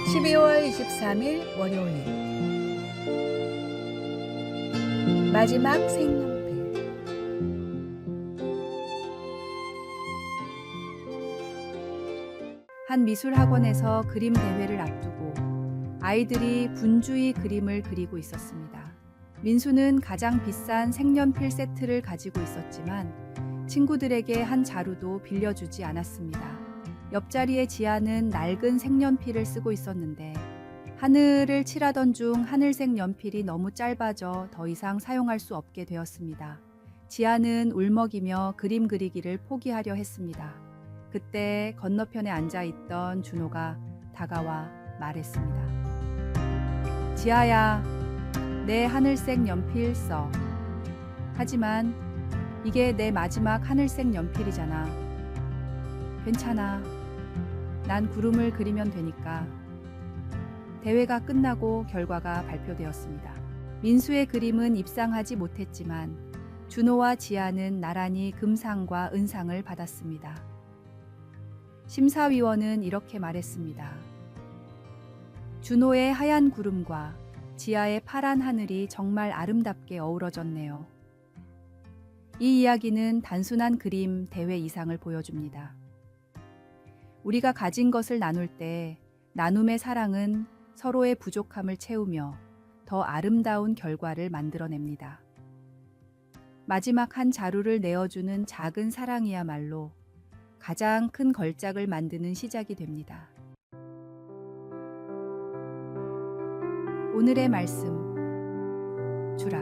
12월 23일 월요일 마지막 색연필. 한 미술학원에서 그림 대회를 앞두고 아이들이 분주히 그림을 그리고 있었습니다. 민수는 가장 비싼 색연필 세트를 가지고 있었지만 친구들에게 한 자루도 빌려주지 않았습니다. 옆자리에 지아는 낡은 색연필을 쓰고 있었는데 하늘을 칠하던 중 하늘색 연필이 너무 짧아져 더 이상 사용할 수 없게 되었습니다. 지아는 울먹이며 그림 그리기를 포기하려 했습니다. 그때 건너편에 앉아있던 준호가 다가와 말했습니다. 지아야, 내 하늘색 연필 써. 하지만 이게 내 마지막 하늘색 연필이잖아. 괜찮아. 난 구름을 그리면 되니까. 대회가 끝나고 결과가 발표되었습니다. 민수의 그림은 입상하지 못했지만 준호와 지아는 나란히 금상과 은상을 받았습니다. 심사위원은 이렇게 말했습니다. 준호의 하얀 구름과 지아의 파란 하늘이 정말 아름답게 어우러졌네요. 이 이야기는 단순한 그림 대회 이상을 보여줍니다. 우리가 가진 것을 나눌 때 나눔의 사랑은 서로의 부족함을 채우며 더 아름다운 결과를 만들어냅니다. 마지막 한 자루를 내어주는 작은 사랑이야말로 가장 큰 걸작을 만드는 시작이 됩니다. 오늘의 말씀. 주라.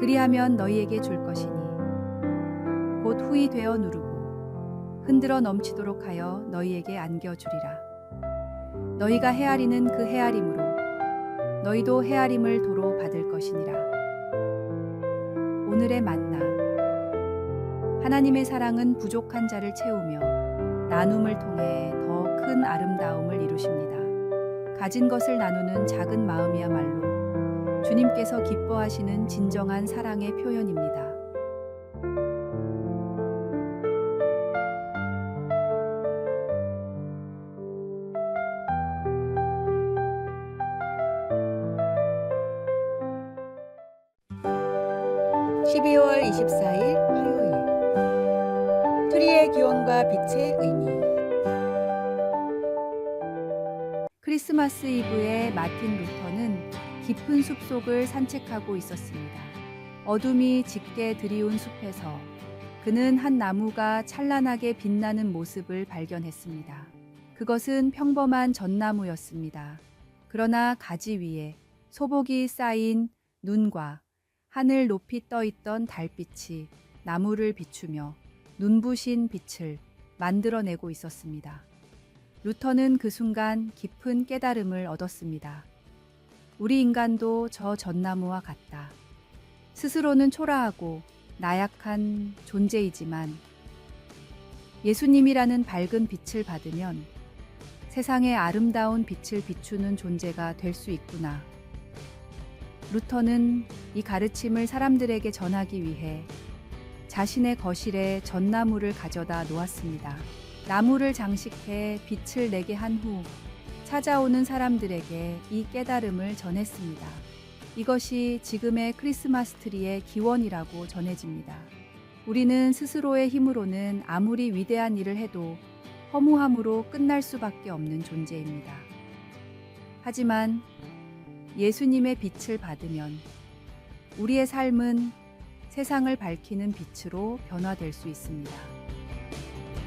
그리하면 너희에게 줄 것이니 곧 후이 되어 누르고 흔들어 넘치도록 하여 너희에게 안겨주리라. 너희가 헤아리는 그 헤아림으로 너희도 헤아림을 도로 받을 것이니라. 오늘의 만나. 하나님의 사랑은 부족한 자를 채우며 나눔을 통해 더 큰 아름다움을 이루십니다. 가진 것을 나누는 작은 마음이야말로 주님께서 기뻐하시는 진정한 사랑의 표현입니다. (12월 24일) 화요일. 트리의 기원과 빛의 의미. 크리스마스 이브에 마틴 루터는 깊은 숲속을 산책하고 있었습니다. 어둠이 짙게 드리운 숲에서 그는 한 나무가 찬란하게 빛나는 모습을 발견했습니다. 그것은 평범한 전나무였습니다. 그러나 가지 위에 소복이 쌓인 눈과 하늘 높이 떠있던 달빛이 나무를 비추며 눈부신 빛을 만들어내고 있었습니다. 루터는 그 순간 깊은 깨달음을 얻었습니다. 우리 인간도 저 전나무와 같다. 스스로는 초라하고 나약한 존재이지만 예수님이라는 밝은 빛을 받으면 세상에 아름다운 빛을 비추는 존재가 될 수 있구나. 루터는 이 가르침을 사람들에게 전하기 위해 자신의 거실에 전나무를 가져다 놓았습니다. 나무를 장식해 빛을 내게 한 후 찾아오는 사람들에게 이 깨달음을 전했습니다. 이것이 지금의 크리스마스 트리의 기원이라고 전해집니다. 우리는 스스로의 힘으로는 아무리 위대한 일을 해도 허무함으로 끝날 수밖에 없는 존재입니다. 하지만 예수님의 빛을 받으면 우리의 삶은 세상을 밝히는 빛으로 변화될 수 있습니다.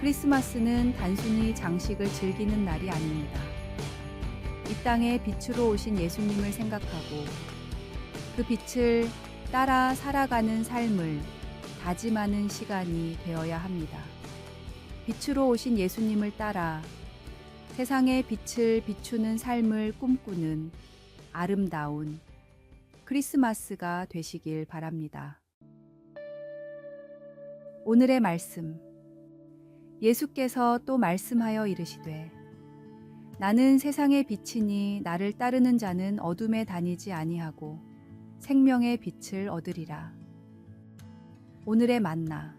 크리스마스는 단순히 장식을 즐기는 날이 아닙니다. 이 땅에 빛으로 오신 예수님을 생각하고 그 빛을 따라 살아가는 삶을 다짐하는 시간이 되어야 합니다. 빛으로 오신 예수님을 따라 세상의 빛을 비추는 삶을 꿈꾸는 아름다운 크리스마스가 되시길 바랍니다. 오늘의 말씀. 예수께서 또 말씀하여 이르시되 나는 세상의 빛이니 나를 따르는 자는 어둠에 다니지 아니하고 생명의 빛을 얻으리라. 오늘의 만나.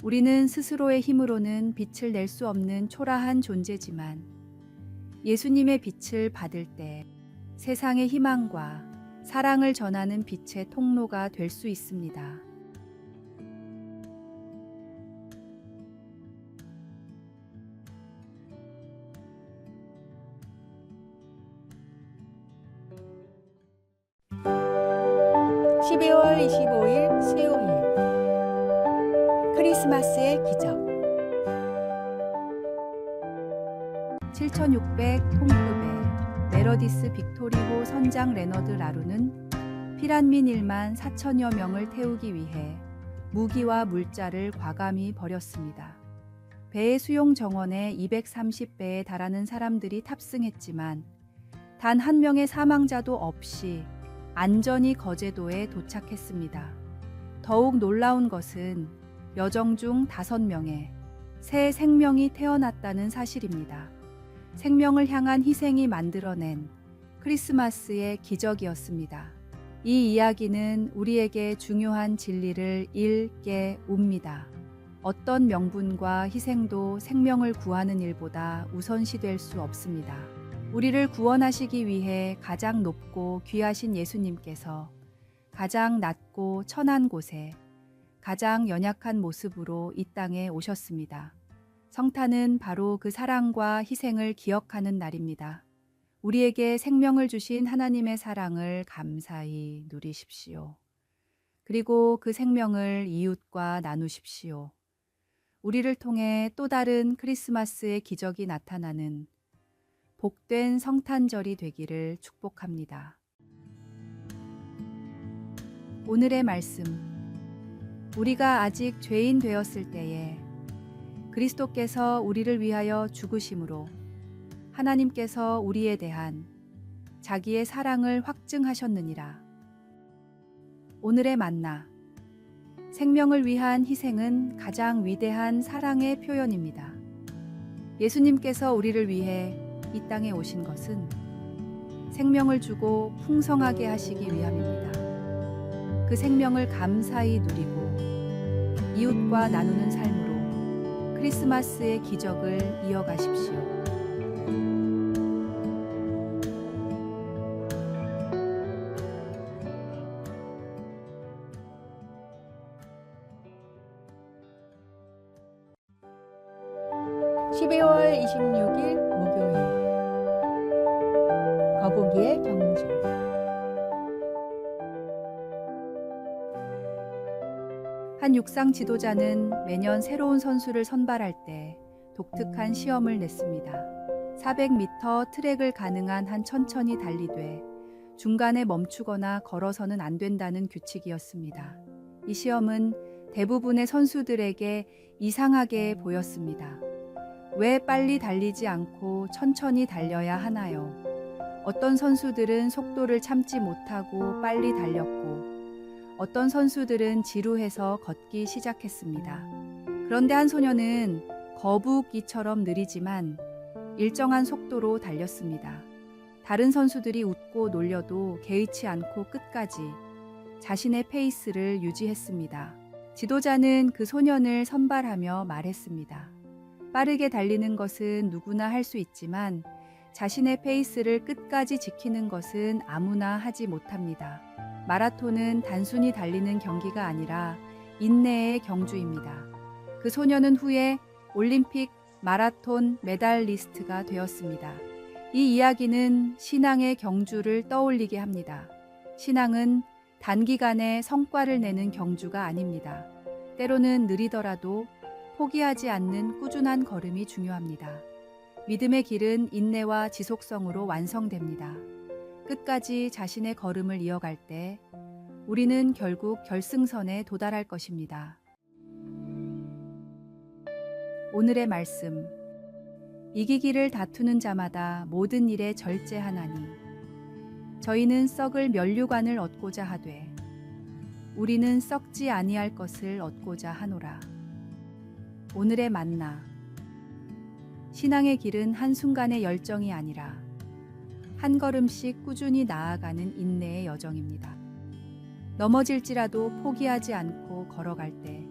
우리는 스스로의 힘으로는 빛을 낼 수 없는 초라한 존재지만 예수님의 빛을 받을 때 세상의 희망과 사랑을 전하는 빛의 통로가 될 수 있습니다. (12월 25일) 수요일 크리스마스의 기적. 7600 톤급의 메러디스 빅토리호 선장 레너드 라루는 피란민 1만 4천여 명을 태우기 위해 무기와 물자를 과감히 버렸습니다. 배의 수용 정원에 230배에 달하는 사람들이 탑승했지만 단 한 명의 사망자도 없이 안전히 거제도에 도착했습니다. 더욱 놀라운 것은 여정 중 5명의 새 생명이 태어났다는 사실입니다. 생명을 향한 희생이 만들어낸 크리스마스의 기적이었습니다. 이 이야기는 우리에게 중요한 진리를 일깨 웁니다. 어떤 명분과 희생도 생명을 구하는 일보다 우선시될 수 없습니다. 우리를 구원하시기 위해 가장 높고 귀하신 예수님께서 가장 낮고 천한 곳에 가장 연약한 모습으로 이 땅에 오셨습니다. 성탄은 바로 그 사랑과 희생을 기억하는 날입니다. 우리에게 생명을 주신 하나님의 사랑을 감사히 누리십시오. 그리고 그 생명을 이웃과 나누십시오. 우리를 통해 또 다른 크리스마스의 기적이 나타나는 복된 성탄절이 되기를 축복합니다. 오늘의 말씀. 우리가 아직 죄인 되었을 때에 그리스도께서 우리를 위하여 죽으심으로 하나님께서 우리에 대한 자기의 사랑을 확증하셨느니라. 오늘의 만나. 생명을 위한 희생은 가장 위대한 사랑의 표현입니다. 예수님께서 우리를 위해 이 땅에 오신 것은 생명을 주고 풍성하게 하시기 위함입니다. 그 생명을 감사히 누리고 이웃과 나누는 삶으로 크리스마스의 기적을 이어가십시오. (12월 26일) 목요일 거북이의 경주. 한 육상 지도자는 매년 새로운 선수를 선발할 때 독특한 시험을 냈습니다. 400m 트랙을 가능한 한 천천히 달리되 중간에 멈추거나 걸어서는 안 된다는 규칙이었습니다. 이 시험은 대부분의 선수들에게 이상하게 보였습니다. 왜 빨리 달리지 않고 천천히 달려야 하나요? 어떤 선수들은 속도를 참지 못하고 빨리 달렸고 어떤 선수들은 지루해서 걷기 시작했습니다. 그런데 한 소녀는 거북이처럼 느리지만 일정한 속도로 달렸습니다. 다른 선수들이 웃고 놀려도 개의치 않고 끝까지 자신의 페이스를 유지했습니다. 지도자는 그 소년을 선발하며 말했습니다. 빠르게 달리는 것은 누구나 할 수 있지만 자신의 페이스를 끝까지 지키는 것은 아무나 하지 못합니다. 마라톤은 단순히 달리는 경기가 아니라 인내의 경주입니다. 그 소년은 후에 올림픽 마라톤 메달리스트가 되었습니다. 이 이야기는 신앙의 경주를 떠올리게 합니다. 신앙은 단기간에 성과를 내는 경주가 아닙니다. 때로는 느리더라도 포기하지 않는 꾸준한 걸음이 중요합니다. 믿음의 길은 인내와 지속성으로 완성됩니다. 끝까지 자신의 걸음을 이어갈 때 우리는 결국 결승선에 도달할 것입니다. 오늘의 말씀. 이기기를 다투는 자마다 모든 일에 절제하나니 저희는 썩을 면류관을 얻고자 하되 우리는 썩지 아니할 것을 얻고자 하노라. 오늘의 만나. 신앙의 길은 한순간의 열정이 아니라 한 걸음씩 꾸준히 나아가는 인내의 여정입니다. 넘어질지라도 포기하지 않고 걸어갈 때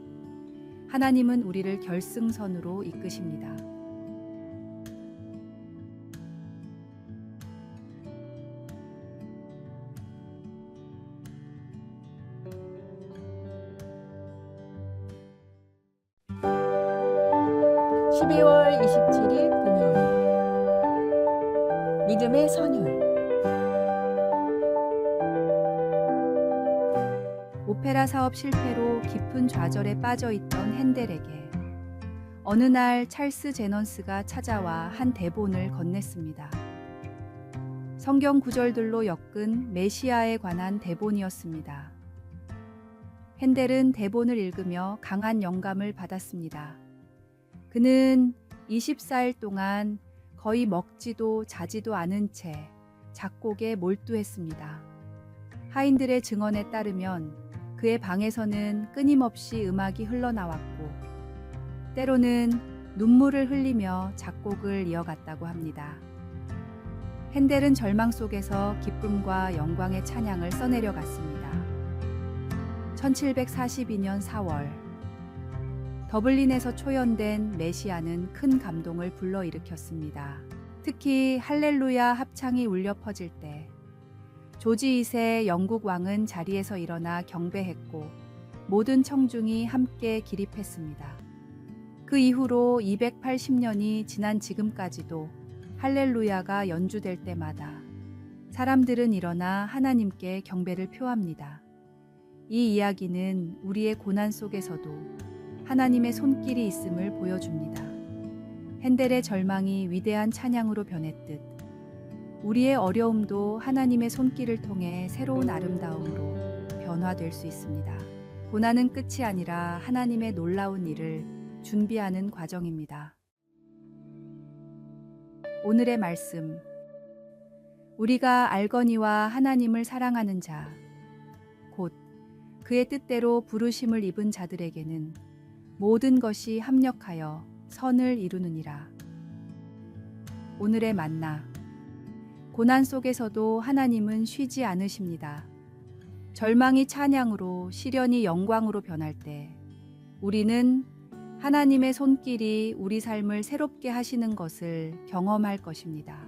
하나님은 우리를 결승선으로 이끄십니다. (12월 27일) 금요일 믿음의 선율. 오페라 사업 실패로 깊은 좌절에 빠져 있던 핸델에게 어느 날 찰스 제넌스가 찾아와 한 대본을 건넸습니다. 성경 구절들로 엮은 메시아에 관한 대본이었습니다. 핸델은 대본을 읽으며 강한 영감을 받았습니다. 그는 24일 동안 거의 먹지도 자지도 않은 채 작곡에 몰두했습니다. 하인들의 증언에 따르면 그의 방에서는 끊임없이 음악이 흘러나왔고 때로는 눈물을 흘리며 작곡을 이어갔다고 합니다. 핸델은 절망 속에서 기쁨과 영광의 찬양을 써내려갔습니다. 1742년 4월 더블린에서 초연된 메시아는 큰 감동을 불러일으켰습니다. 특히 할렐루야 합창이 울려 퍼질 때 조지 2세 영국 왕은 자리에서 일어나 경배했고 모든 청중이 함께 기립했습니다. 그 이후로 280년이 지난 지금까지도 할렐루야가 연주될 때마다 사람들은 일어나 하나님께 경배를 표합니다. 이 이야기는 우리의 고난 속에서도 하나님의 손길이 있음을 보여줍니다. 핸델의 절망이 위대한 찬양으로 변했듯 우리의 어려움도 하나님의 손길을 통해 새로운 아름다움으로 변화될 수 있습니다. 고난은 끝이 아니라 하나님의 놀라운 일을 준비하는 과정입니다. 오늘의 말씀. 우리가 알거니와 하나님을 사랑하는 자, 곧 그의 뜻대로 부르심을 입은 자들에게는 모든 것이 합력하여 선을 이루느니라. 오늘의 만나. 고난 속에서도 하나님은 쉬지 않으십니다. 절망이 찬양으로, 시련이 영광으로 변할 때 우리는 하나님의 손길이 우리 삶을 새롭게 하시는 것을 경험할 것입니다.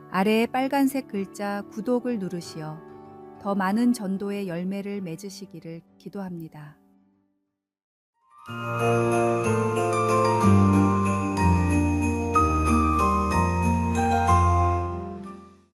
아래의 빨간색 글자 구독을 누르시어 더 많은 전도의 열매를 맺으시기를 기도합니다.